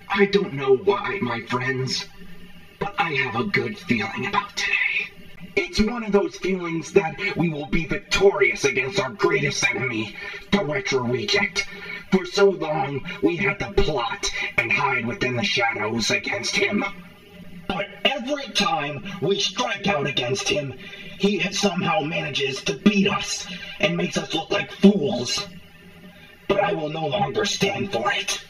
I don't know why, my friends, but I have a good feeling about today. It's one of those feelings that we will be victorious against our greatest enemy, the Retro Reject. For so long, we had to plot and hide within the shadows against him. But every time we strike out against him, he somehow manages to beat us and makes us look like fools. But I will no longer stand for it.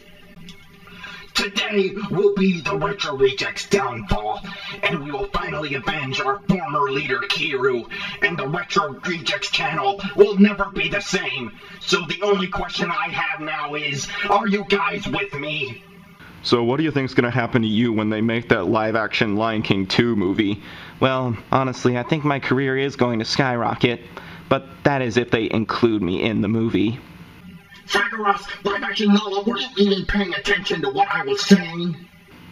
Today will be the Retro Reject's downfall, and we will finally avenge our former leader Kiru, and the Retro Reject's channel will never be the same. So the only question I have now is, are you guys with me? So what do you think's gonna happen to you when they make that live-action Lion King 2 movie? Well, honestly, I think my career is going to skyrocket, but that is if they include me in the movie. Zagreus, live-action Nala, were you even paying attention to what I was saying?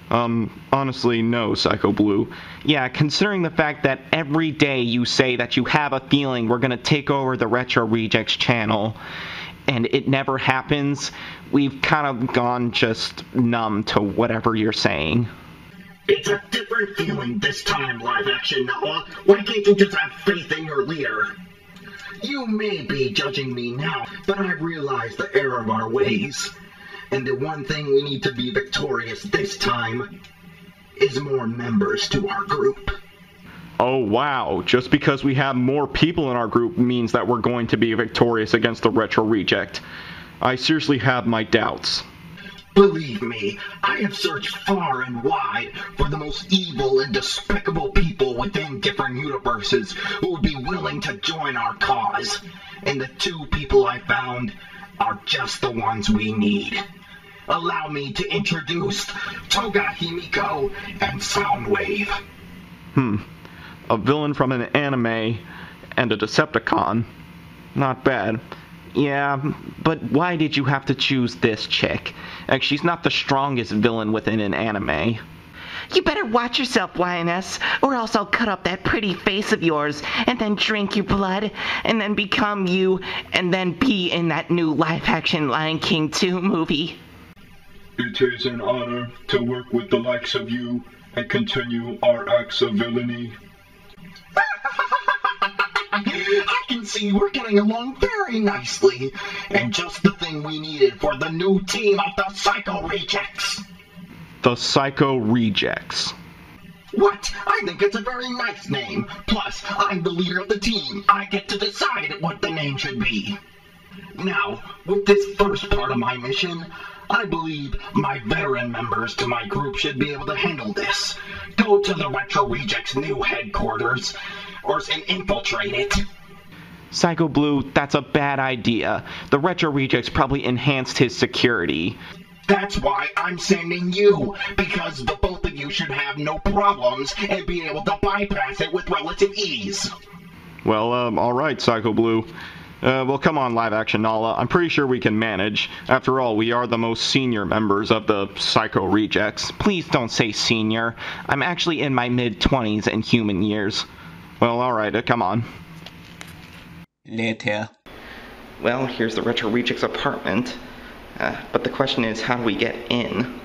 Honestly, no, Psycho Blue. Yeah, considering the fact that every day you say that you have a feeling we're gonna take over the Retro Rejects channel, and it never happens, we've kind of gone just numb to whatever you're saying. It's a different feeling this time, live-action Nala. Why can't you just have faith in your leader? You may be judging me now, but I've realized the error of our ways. And the one thing we need to be victorious this time is more members to our group. Oh wow, just because we have more people in our group means that we're going to be victorious against the Retro Reject. I seriously have my doubts. Believe me, I have searched far and wide for the most evil and despicable people within different universes who would be willing to join our cause. And the two people I found are just the ones we need. Allow me to introduce Toga Himiko and Soundwave. A villain from an anime and a Decepticon. Not bad. Yeah, but why did you have to choose this chick? She's not the strongest villain within an anime. You better watch yourself, Lioness, or else I'll cut up that pretty face of yours, and then drink your blood, and then become you, and then be in that new live-action Lion King 2 movie. It is an honor to work with the likes of you and continue our acts of villainy. I can see we're getting along very nicely, and just the thing we needed for the new team of the Psycho Rejects. The Psycho Rejects. What? I think it's a very nice name. Plus, I'm the leader of the team. I get to decide what the name should be. Now, with this first part of my mission, I believe my veteran members to my group should be able to handle this. Go to the Retro Rejects' new headquarters, and infiltrate it. Psycho Blue, that's a bad idea. The Retro Rejects probably enhanced his security. That's why I'm sending you, because the both of you should have no problems and be able to bypass it with relative ease. Well, alright, Psycho Blue. Well, come on, live-action Nala. I'm pretty sure we can manage. After all, we are the most senior members of the Psycho Rejects. Please don't say senior. I'm actually in my mid-20s in human years. Well, alright, come on. Later. Well, here's the Retro Rejects apartment. But the question is, how do we get in?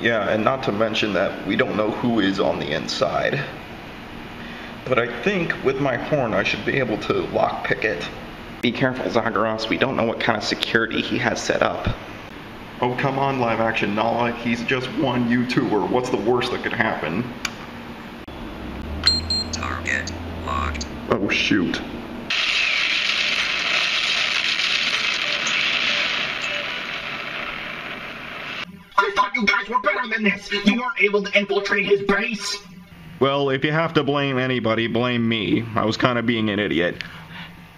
Yeah, and not to mention that we don't know who is on the inside. But I think with my horn I should be able to lockpick it. Be careful, Zagreus. We don't know what kind of security he has set up. Oh, come on, live-action Nala. He's just one YouTuber. What's the worst that could happen? Target locked. Oh, shoot. I thought you guys were better than this. You weren't able to infiltrate his base. Well, if you have to blame anybody, blame me. I was kind of being an idiot.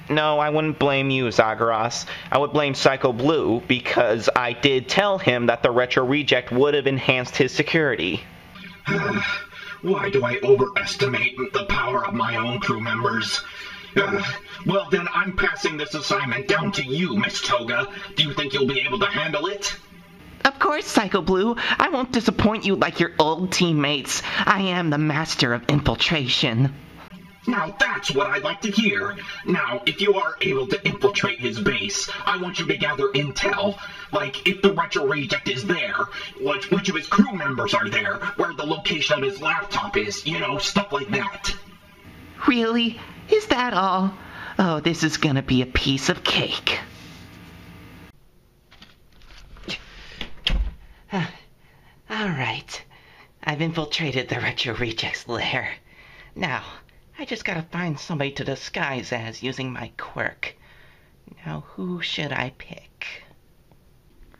No, I wouldn't blame you, Zagreus. I would blame Psycho Blue, because I did tell him that the Retro Reject would have enhanced his security. Why do I overestimate the power of my own crew members? Well, then I'm passing this assignment down to you, Miss Toga. Do you think you'll be able to handle it? Of course, Psycho Blue. I won't disappoint you like your old teammates. I am the master of infiltration. Now that's what I'd like to hear. Now, if you are able to infiltrate his base, I want you to gather intel. Like, if the Retro Reject is there, which of his crew members are there, where the location of his laptop is, stuff like that. Really? Is that all? Oh, this is gonna be a piece of cake. Alright. I've infiltrated the Retro Reject's lair. Now, I just gotta find somebody to disguise as using my quirk. Now, who should I pick?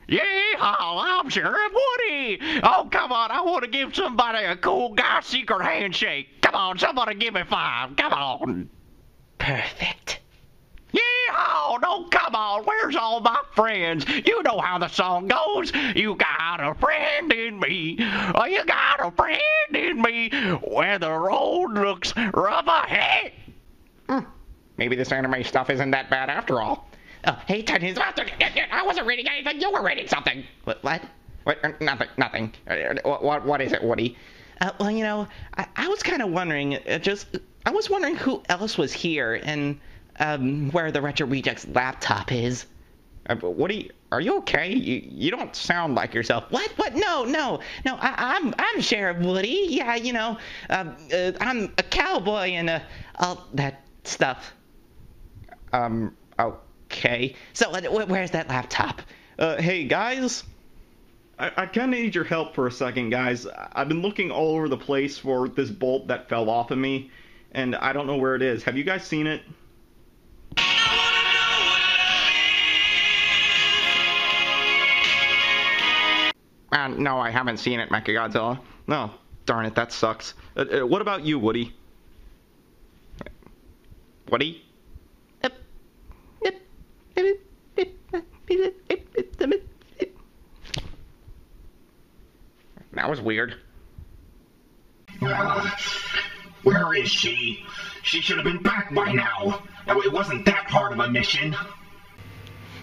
Yeehaw, I'm Sheriff Woody! Oh, come on, I want to give somebody a cool guy secret handshake. Come on, somebody give me 5. Come on. Perfect. Yeehaw! No, come on, where's all my friends? You know how the song goes. You got a friend in me. Oh, you got a friend in me. Where the road looks rough ahead. Maybe this anime stuff isn't that bad after all. Oh, hey, Titans. I wasn't reading anything. You were reading something. What? Nothing. What is it, Woody? Well, I was kind of wondering, I was wondering who else was here and, where the Retro Reject's laptop is. Woody, are you okay? You don't sound like yourself. What? No, I'm Sheriff Woody. Yeah, I'm a cowboy and, all that stuff. Okay. So, where's that laptop? Hey, guys? I kind of need your help for a second, guys. I've been looking all over the place for this bolt that fell off of me, and I don't know where it is. Have you guys seen it? No, I haven't seen it, Mechagodzilla. No, darn it, that sucks. What about you, Woody? Woody? That was weird. Where is she? She should have been back by now. It wasn't that hard of a mission.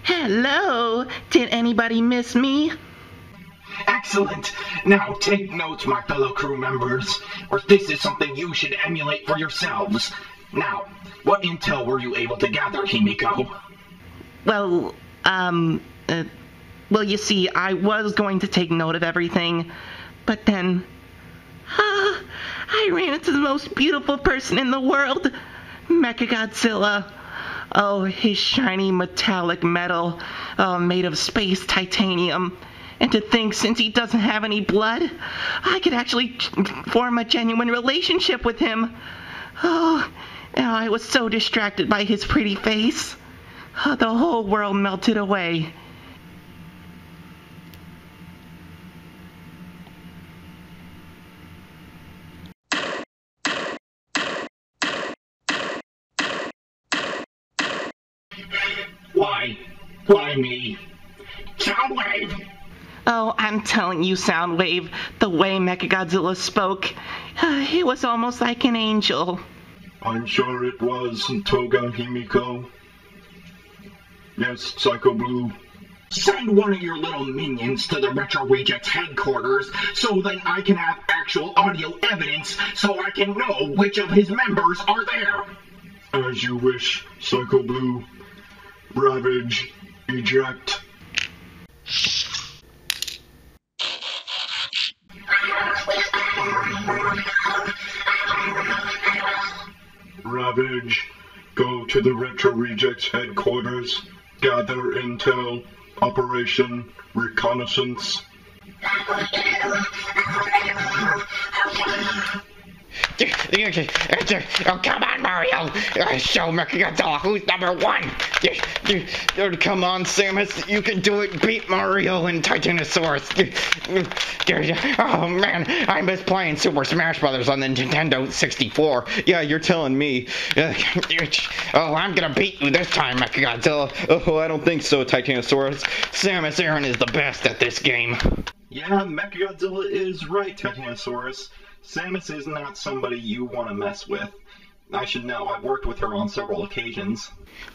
Hello? Did anybody miss me? Excellent. Now take notes, my fellow crew members, or this is something you should emulate for yourselves. Now, what intel were you able to gather, Himiko? Well, you see, I was going to take note of everything, but then, I ran into the most beautiful person in the world, Mechagodzilla. Oh, his shiny metallic metal, made of space titanium. And to think, since he doesn't have any blood, I could actually form a genuine relationship with him. Oh, and I was so distracted by his pretty face. The whole world melted away. Why me? Soundwave! Oh, I'm telling you, Soundwave, the way Mechagodzilla spoke, it was almost like an angel. I'm sure it was, Toga Himiko. Yes, Psycho Blue. Send one of your little minions to the Retro Reject's headquarters so that I can have actual audio evidence so I can know which of his members are there. As you wish, Psycho Blue. Ravage. Eject. Ravage. Go to the Retro Reject's headquarters. Gather intel. Operation Reconnaissance. Oh, come on, Mario! Show Mechagodzilla who's number 1! Come on, Samus, you can do it. Beat Mario and Titanosaurus. Oh man, I miss playing Super Smash Bros. On the Nintendo 64. Yeah, you're telling me. Oh, I'm gonna beat you this time, Mechagodzilla. Oh, I don't think so, Titanosaurus. Samus Aran is the best at this game. Yeah, Mechagodzilla is right, Titanosaurus. Samus is not somebody you want to mess with. I should know, I've worked with her on several occasions.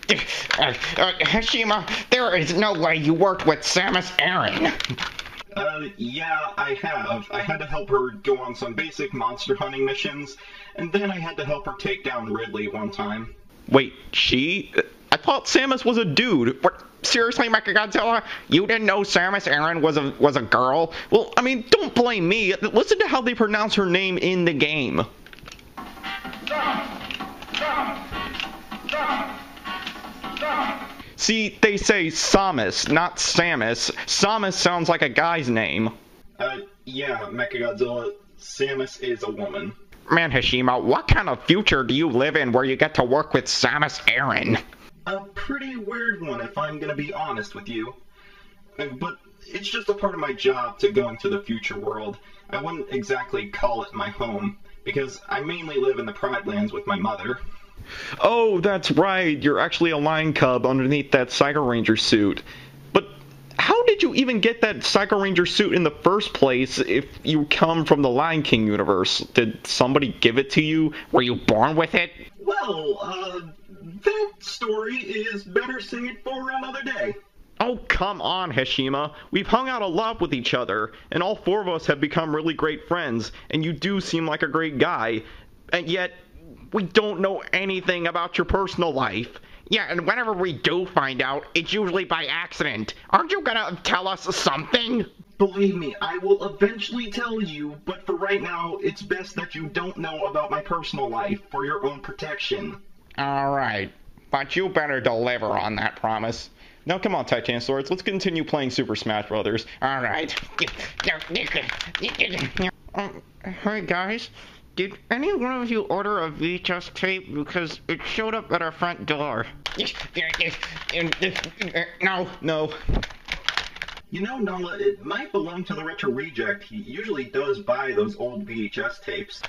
Hashima, there is no way you worked with Samus Aran. Yeah, I have. I had to help her go on some basic monster hunting missions, and then I had to help her take down Ridley one time. Wait, she? I thought Samus was a dude. What? Seriously, Mechagodzilla? You didn't know Samus Aran was a girl? Well, I mean, don't blame me. Listen to how they pronounce her name in the game. See, they say Samus, not Samus. Samus sounds like a guy's name. Yeah, Mechagodzilla, Samus is a woman. Man, Hashima, what kind of future do you live in where you get to work with Samus Aran? A pretty weird one, if I'm gonna be honest with you. But it's just a part of my job to go into the future world. I wouldn't exactly call it my home, because I mainly live in the Pride Lands with my mother. Oh, that's right. You're actually a lion cub underneath that Psycho Ranger suit. But how did you even get that Psycho Ranger suit in the first place if you come from the Lion King universe? Did somebody give it to you? Were you born with it? Well, that story is better saved for another day. Oh, come on, Hashima. We've hung out a lot with each other, and all four of us have become really great friends, and you do seem like a great guy. And yet, we don't know anything about your personal life. Yeah, and whenever we do find out, it's usually by accident. Aren't you gonna tell us something? Believe me, I will eventually tell you, but for right now, it's best that you don't know about my personal life for your own protection. Alright, but you better deliver on that promise. Now come on, Titanosaurus, let's continue playing Super Smash Brothers. Alright. Hey guys, did any one of you order a VHS tape? Because it showed up at our front door. No. You know, Nala, it might belong to the Retro Reject. He usually does buy those old VHS tapes.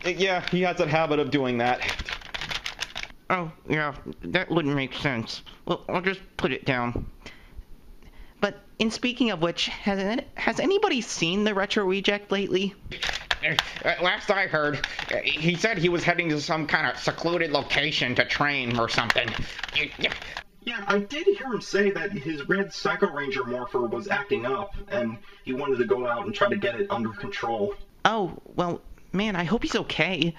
Yeah, he has a habit of doing that. Oh, yeah, that wouldn't make sense. Well, I'll just put it down. But, in speaking of which, has anybody seen the Retro Reject lately? Last I heard, he said he was heading to some kind of secluded location to train or something. Yeah, I did hear him say that his red Psycho Ranger morpher was acting up, and he wanted to go out and try to get it under control. Oh, well, man, I hope he's okay.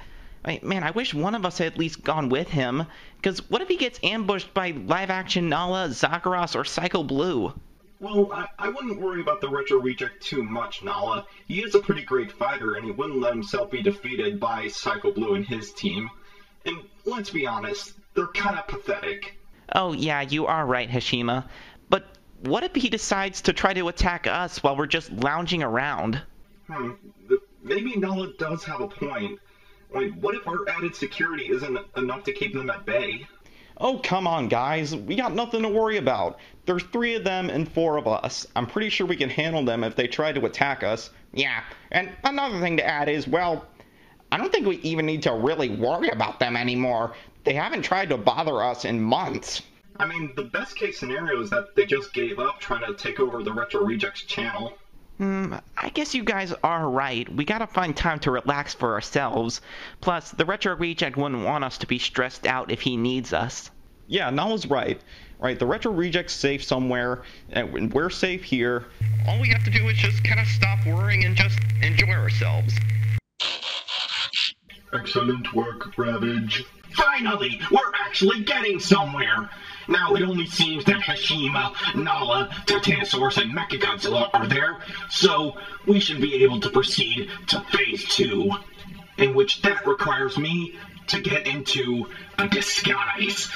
Man, I wish one of us had at least gone with him. Because what if he gets ambushed by live-action Nala, Zagreus, or Psycho Blue? Well, I wouldn't worry about the Retro Reject too much, Nala. He is a pretty great fighter, and he wouldn't let himself be defeated by Psycho Blue and his team. And let's be honest, they're kind of pathetic. Oh, yeah, you are right, Hashima. But what if he decides to try to attack us while we're just lounging around? Maybe Nala does have a point. What if our added security isn't enough to keep them at bay? Oh, come on, guys. We got nothing to worry about. There's 3 of them and 4 of us. I'm pretty sure we can handle them if they try to attack us. Yeah, and another thing to add is, well, I don't think we even need to really worry about them anymore. They haven't tried to bother us in months. I mean, the best case scenario is that they just gave up trying to take over the Retro Rejects channel. I guess you guys are right. We gotta find time to relax for ourselves. Plus, the Retro Reject wouldn't want us to be stressed out if he needs us. Yeah, Nala's right. Right, the Retro Reject's safe somewhere, and we're safe here. All we have to do is just kind of stop worrying and just enjoy ourselves. Excellent work, Ravage. Finally, we're actually getting somewhere. Now it only seems that Hashima, Nala, Titanosaurus, and Mechagodzilla are there, so we should be able to proceed to Phase 2, in which that requires me to get into a disguise.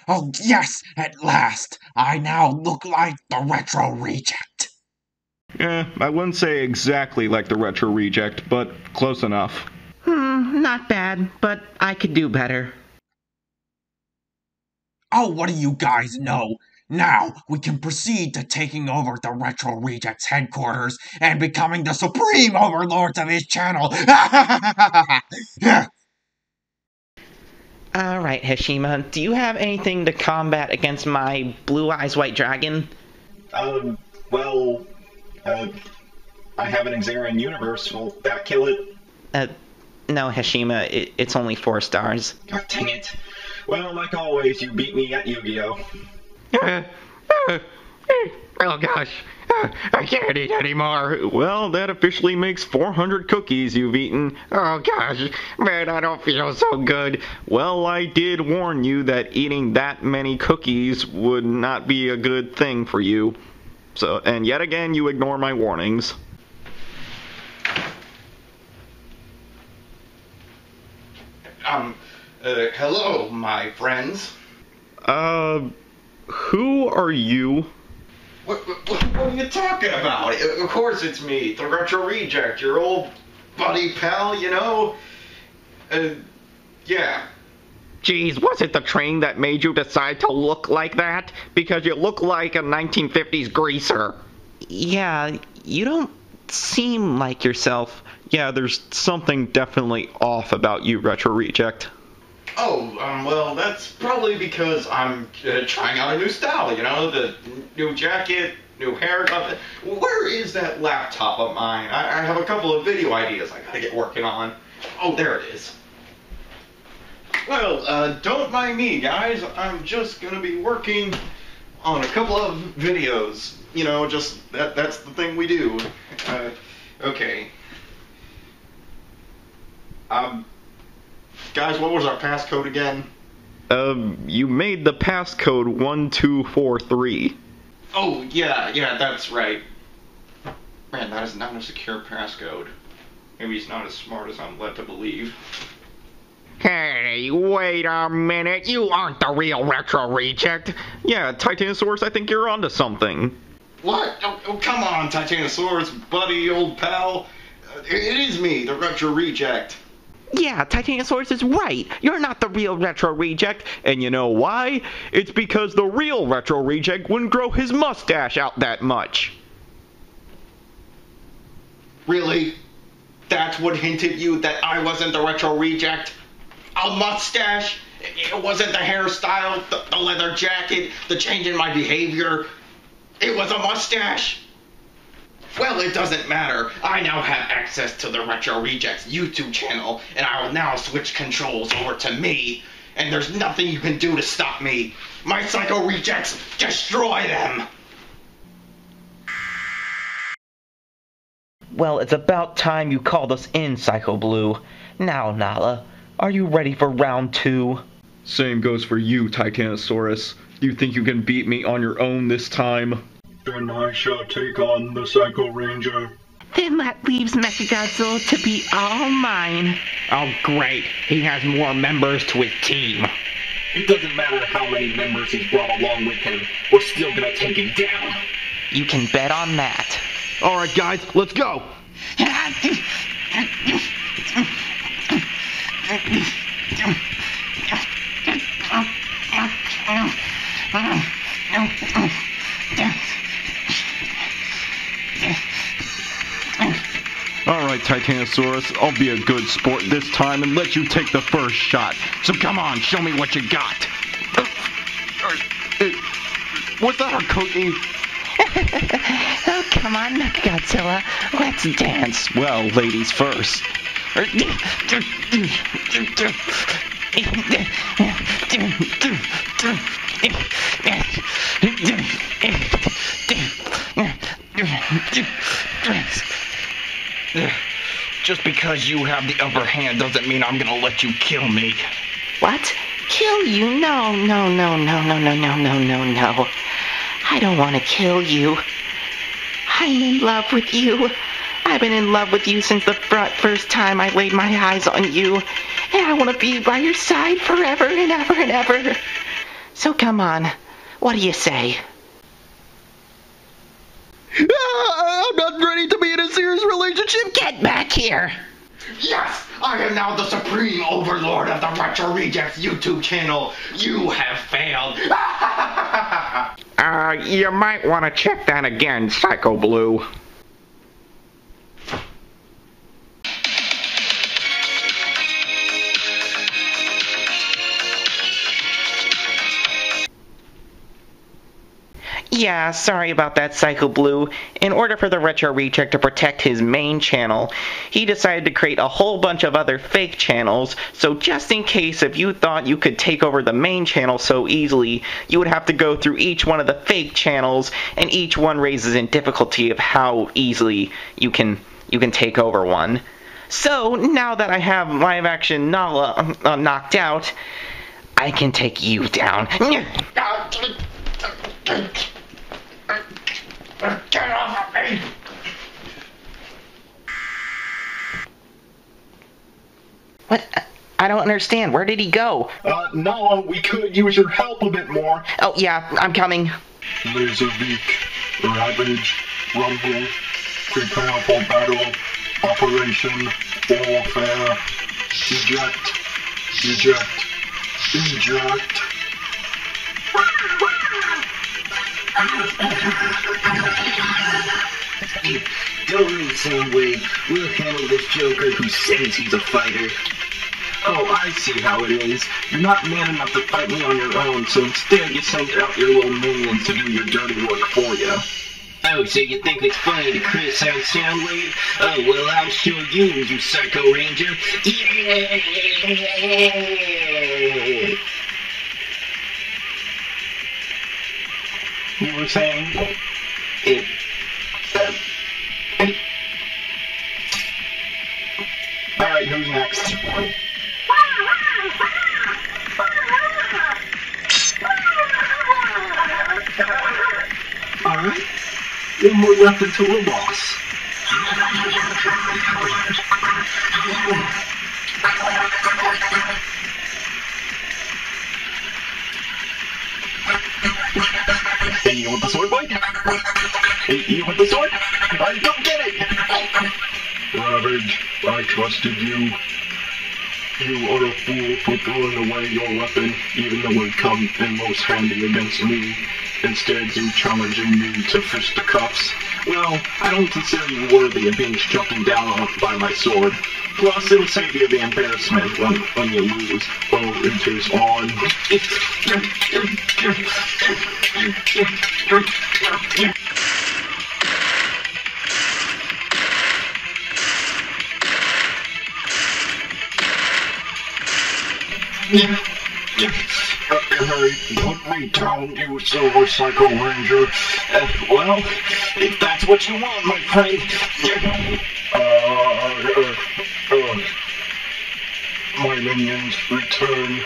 Oh yes, at last! I now look like the Retro Reject. I wouldn't say exactly like the Retro Reject, but close enough. Not bad, but I could do better. Oh, what do you guys know? Now we can proceed to taking over the Retro Rejects headquarters and becoming the supreme overlords of his channel. Alright, Hashima, do you have anything to combat against my Blue Eyes White Dragon? Well, I have an Xarian universe. Will that kill it? No, Hashima, it's only 4 stars. God dang it. Well, like always, you beat me at Yu-Gi-Oh! Oh gosh, I can't eat anymore. Well, that officially makes 400 cookies you've eaten. Oh gosh, man, I don't feel so good. Well, I did warn you that eating that many cookies would not be a good thing for you. So, and yet again, you ignore my warnings. Hello, my friends. Who are you? What are you talking about? Of course it's me, the Retro Reject, your old buddy pal, you know? Yeah. Geez, was it the train that made you decide to look like that? Because you look like a 1950s greaser. Yeah, you don't seem like yourself. Yeah, there's something definitely off about you, Retro Reject. Oh, well, that's probably because I'm trying out a new style, you know? The new jacket, new hair. Where is that laptop of mine? I have a couple of video ideas I gotta get working on. Oh, there it is. Well, don't mind me, guys. I'm just gonna be working on a couple of videos. You know, just that's the thing we do. Okay. Guys, what was our passcode again? You made the passcode 1243. Oh, yeah, that's right. Man, that is not a secure passcode. Maybe he's not as smart as I'm led to believe. Hey, wait a minute. You aren't the real Retro Reject. Yeah, Titanosaurus, I think you're onto something. What? Oh, come on, Titanosaurus, buddy, old pal. It is me, the Retro Reject. Yeah, Titanosaurus is right. You're not the real Retro Reject. And you know why? It's because the real Retro Reject wouldn't grow his mustache out that much. Really? That's what hinted you that I wasn't the Retro Reject? A mustache? It wasn't the hairstyle, the leather jacket, the change in my behavior. It was a mustache? Well, it doesn't matter. I now have access to the Retro Rejects YouTube channel, and I will now switch controls over to me, and there's nothing you can do to stop me. My Psycho Rejects, destroy them! Well, it's about time you called us in, Psycho Blue. Now, Nala, are you ready for round 2? Same goes for you, Titanosaurus. Do you think you can beat me on your own this time? Then I shall take on the Psycho Ranger. Then that leaves Mechagodzilla to be all mine. Oh, great. He has more members to his team. It doesn't matter how many members he's brought along with him. We're still gonna take him down. You can bet on that. Alright guys, let's go! Alright, Titanosaurus, I'll be a good sport this time and let you take the first shot. So come on, show me what you got. Was that a cookie? Oh, come on, Mechagodzilla. Let's dance. Well, ladies first. Just because you have the upper hand doesn't mean I'm gonna let you kill me. What? Kill you? No. I don't want to kill you. I'm in love with you. I've been in love with you since the first time I laid my eyes on you. And I want to be by your side forever and ever and ever. So come on. What do you say? I'm not ready to be in a serious relationship. Get back here. Yes! I am now the supreme overlord of the Retro Rejects YouTube channel. You have failed. You might want to check that again, Psycho Blue. Yeah, sorry about that, Psycho Blue. In order for the Retro Reject to protect his main channel, he decided to create a whole bunch of other fake channels, so just in case if you thought you could take over the main channel so easily, you would have to go through each one of the fake channels, and each one raises in difficulty of how easily you can take over one. So, now that I have live action Nala knocked out, I can take you down. Get off of me! What? I don't understand. Where did he go? Nala, we could use your help a bit more. Oh, yeah, I'm coming. Laserbeak, Ravage, Rumble, prepare for battle, Operation, Warfare, Eject, Eject, Eject. Don't worry, Soundwave. We'll handle this Joker who says he's a fighter. Oh, I see how it is. You're not man enough to fight me on your own, so instead you send out your little minions to do your dirty work for you. Oh, so you think it's funny to criticize Soundwave? Oh, well, I'll show you, you Psycho Ranger. Yeah! You were saying? Alright, who's next? Alright, one more left until we're boss. Hey, you want the sword, boy? Hey, you want the sword? I don't get it! Ravage, I trusted you. You are a fool for throwing away your weapon, even though it come in most handy against me. Instead, you challenging me to fisticuffs. Well, I don't consider you worthy of being struck down by my sword. Plus, it'll save you the embarrassment when you lose. Oh, it is on. Hurry, put me down, you Silver Psycho Ranger. Well, if that's what you want, my friend. My minions return.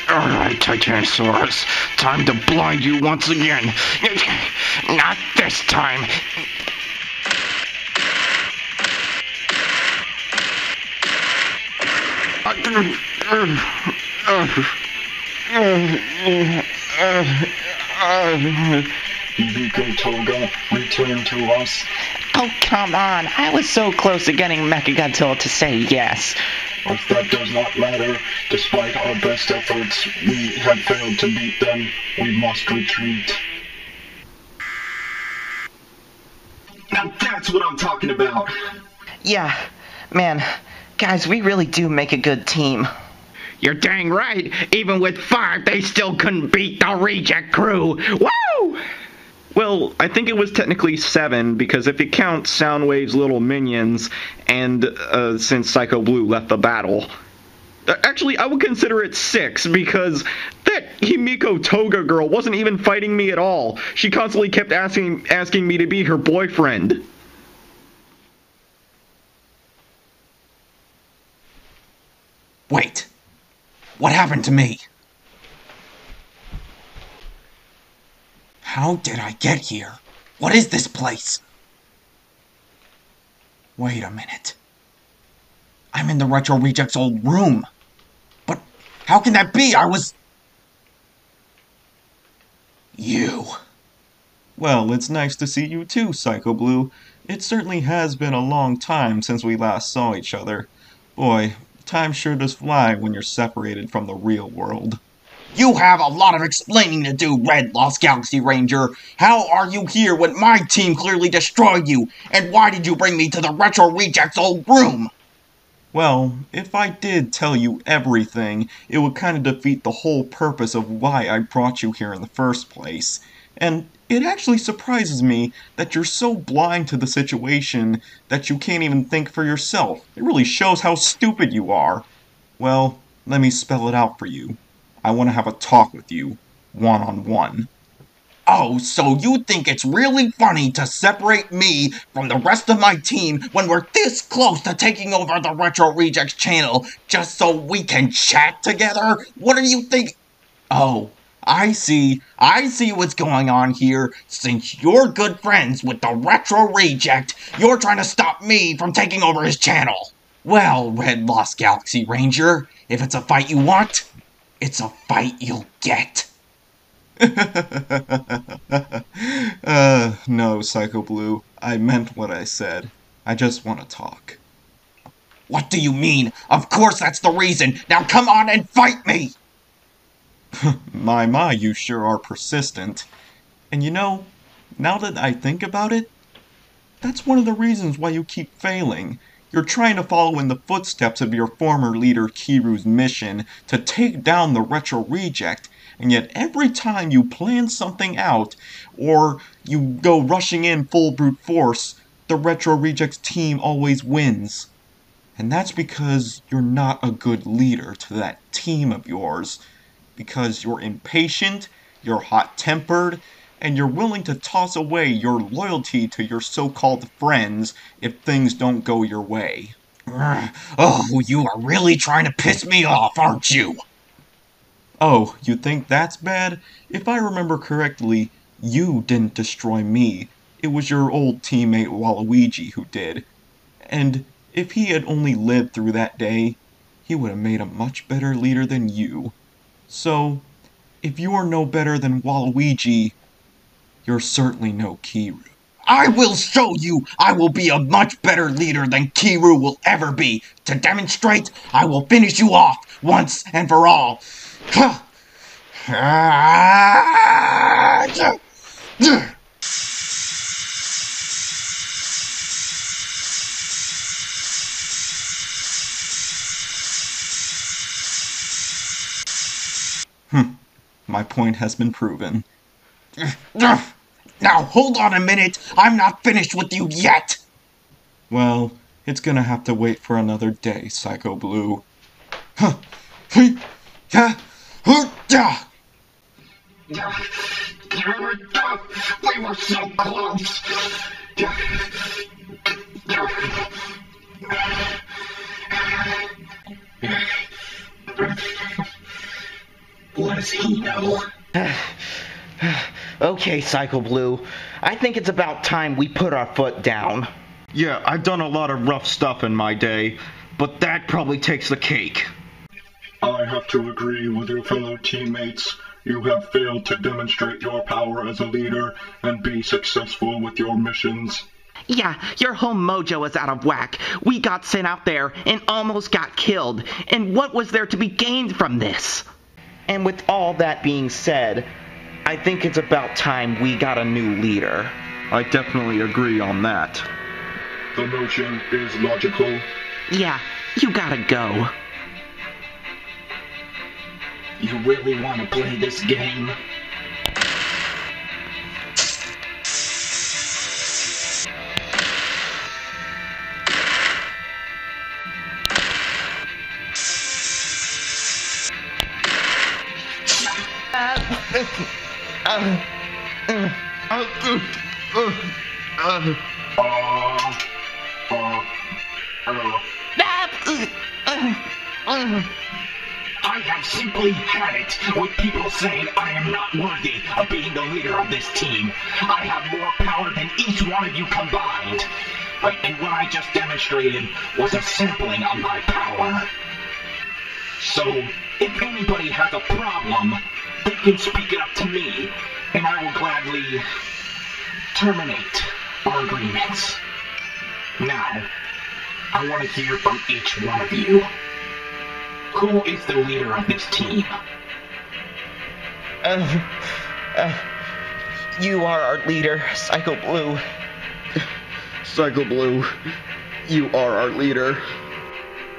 Alright, Titanosaurus. Time to blind you once again. Not this time. Hibiko Toga, return to us. Oh, come on. I was so close to getting Mechagodzilla to say yes. If that does not matter, despite our best efforts, we have failed to beat them. We must retreat. Now that's what I'm talking about. Yeah, man. Guys, we really do make a good team. You're dang right. Even with 5, they still couldn't beat the Reject crew. Woo! Well, I think it was technically 7, because if you count Soundwave's little minions, and since Psycho Blue left the battle. Actually, I would consider it 6, because that Himiko Toga girl wasn't even fighting me at all. She constantly kept asking me to be her boyfriend. Wait. What happened to me? How did I get here? What is this place? Wait a minute. I'm in the Retro Reject's old room. But how can that be? I was... You. Well, it's nice to see you too, Psycho Blue. It certainly has been a long time since we last saw each other. Boy, time sure does fly when you're separated from the real world. You have a lot of explaining to do, Red Lost Galaxy Ranger. How are you here when my team clearly destroyed you? And why did you bring me to the Retro Rejects' old room? Well, if I did tell you everything, it would kind of defeat the whole purpose of why I brought you here in the first place. And it actually surprises me that you're so blind to the situation that you can't even think for yourself. It really shows how stupid you are. Well, let me spell it out for you. I want to have a talk with you, one-on-one. Oh, so you think it's really funny to separate me from the rest of my team when we're this close to taking over the Retro Rejects channel just so we can chat together? What do you think? Oh, I see what's going on here. Since you're good friends with the Retro Reject, you're trying to stop me from taking over his channel. Well, Red Lost Galaxy Ranger, if it's a fight you want, it's a fight you'll get. No, Psycho Blue. I meant what I said. I just want to talk. What do you mean? Of course that's the reason. Now come on and fight me! My, you sure are persistent. And you know, now that I think about it, that's one of the reasons why you keep failing. You're trying to follow in the footsteps of your former leader Kiru's mission to take down the Retro Reject, and yet every time you plan something out, or you go rushing in full brute force, the Retro Rejects team always wins. And that's because you're not a good leader to that team of yours. Because you're impatient, you're hot-tempered, and you're willing to toss away your loyalty to your so-called friends if things don't go your way. Oh, you are really trying to piss me off, aren't you? Oh, you think that's bad? If I remember correctly, you didn't destroy me. It was your old teammate Waluigi who did. And if he had only lived through that day, he would have made a much better leader than you. So, if you are no better than Waluigi, you're certainly no Kiru. I will show you I will be a much better leader than Kiru will ever be. To demonstrate, I will finish you off once and for all. My point has been proven. Now hold on a minute, I'm not finished with you yet! Well, it's gonna have to wait for another day, Psycho Blue. We were so close! What does he know? Okay, Psycho Blue. I think it's about time we put our foot down. Yeah, I've done a lot of rough stuff in my day, but that probably takes the cake. I have to agree with your fellow teammates. You have failed to demonstrate your power as a leader and be successful with your missions. Yeah, your whole mojo is out of whack. We got sent out there and almost got killed. And what was there to be gained from this? And with all that being said, I think it's about time we got a new leader. I definitely agree on that. The notion is logical. Yeah, you gotta go. You really want to play this game? I have simply had it with people saying I am not worthy of being the leader of this team. I have more power than each one of you combined. And what I just demonstrated was a sampling of my power. So, if anybody has a problem, they can speak it up to me, and I will gladly terminate our agreements. Now, I want to hear from each one of you. Who is the leader of this team? You are our leader, Psycho Blue. Psycho Blue, you are our leader.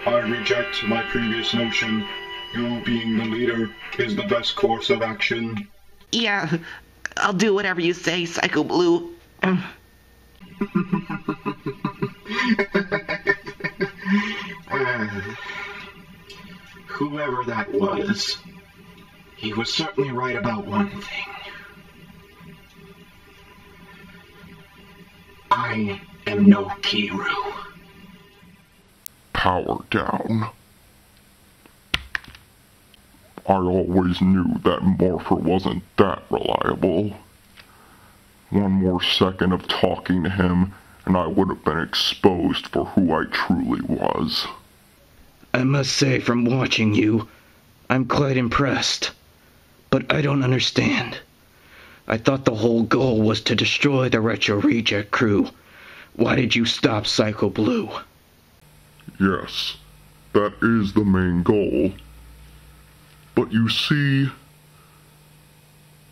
I reject my previous notion. You being the leader is the best course of action. Yeah, I'll do whatever you say, Psycho Blue. Whoever that was, he was certainly right about one thing. I am no Kiru. Power down. I always knew that Morpher wasn't that reliable. One more second of talking to him, and I would have been exposed for who I truly was. I must say, from watching you, I'm quite impressed. But I don't understand. I thought the whole goal was to destroy the Retro Reject crew. Why did you stop Psycho Blue? Yes, that is the main goal. But you see,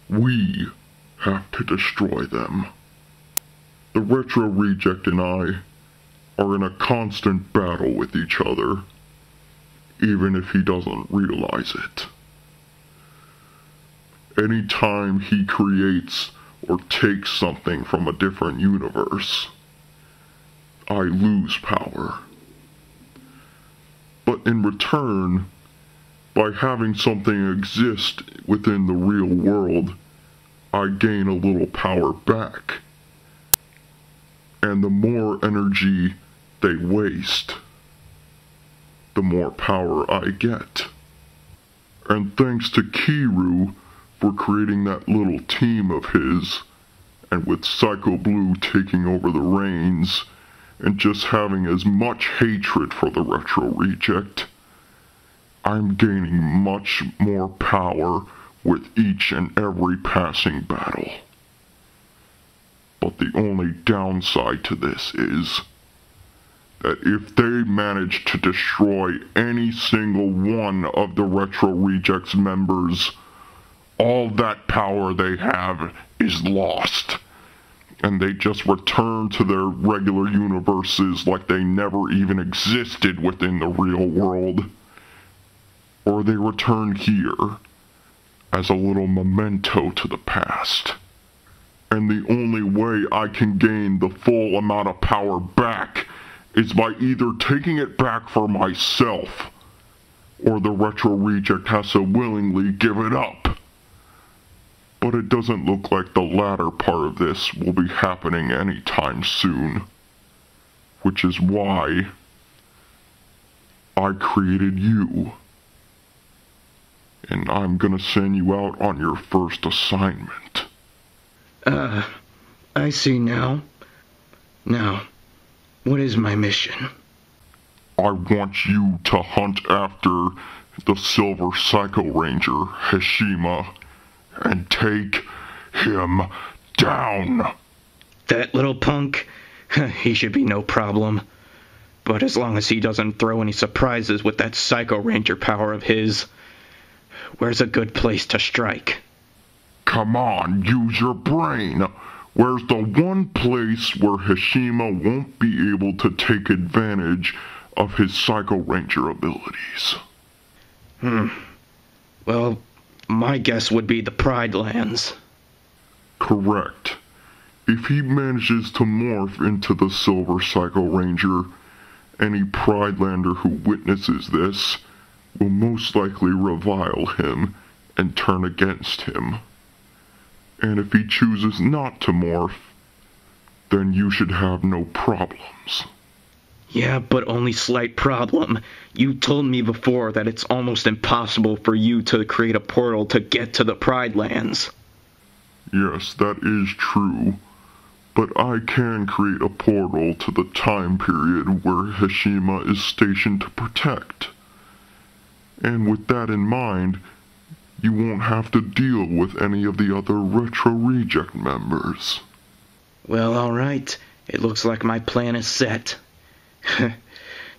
we have to destroy them. The Retro Reject and I are in a constant battle with each other, even if he doesn't realize it. Anytime he creates or takes something from a different universe, I lose power. But in return, by having something exist within the real world, I gain a little power back. And the more energy they waste, the more power I get. And thanks to Kiru for creating that little team of his, and with Psycho Blue taking over the reins, and just having as much hatred for the Retro Reject, I'm gaining much more power with each and every passing battle. But the only downside to this is that if they manage to destroy any single one of the Retro Reject's members, all that power they have is lost, and they just return to their regular universes like they never even existed within the real world. Or they return here as a little memento to the past. And the only way I can gain the full amount of power back is by either taking it back for myself, or the Retro Reject has to willingly give it up. But it doesn't look like the latter part of this will be happening anytime soon. Which is why I created you. And I'm gonna send you out on your first assignment. I see now. Now, what is my mission? I want you to hunt after the Silver Psycho Ranger, Heshima, and take him down. That little punk? He should be no problem. But as long as he doesn't throw any surprises with that Psycho Ranger power of his, where's a good place to strike? Come on, use your brain. Where's the one place where Heshima won't be able to take advantage of his Psycho Ranger abilities? Well, my guess would be the Pride Lands. Correct. If he manages to morph into the Silver Psycho Ranger, any Pridelander who witnesses this will most likely revile him and turn against him. And if he chooses not to morph, then you should have no problems. Yeah, but only slight problem. You told me before that it's almost impossible for you to create a portal to get to the Pride Lands. Yes, that is true. But I can create a portal to the time period where Heshima is stationed to protect. And with that in mind, you won't have to deal with any of the other Retro Reject members. Well, alright. It looks like my plan is set.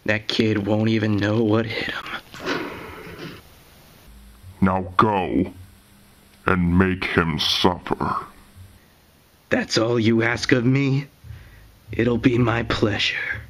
That kid won't even know what hit him. Now go. and make him suffer. That's all you ask of me? It'll be my pleasure.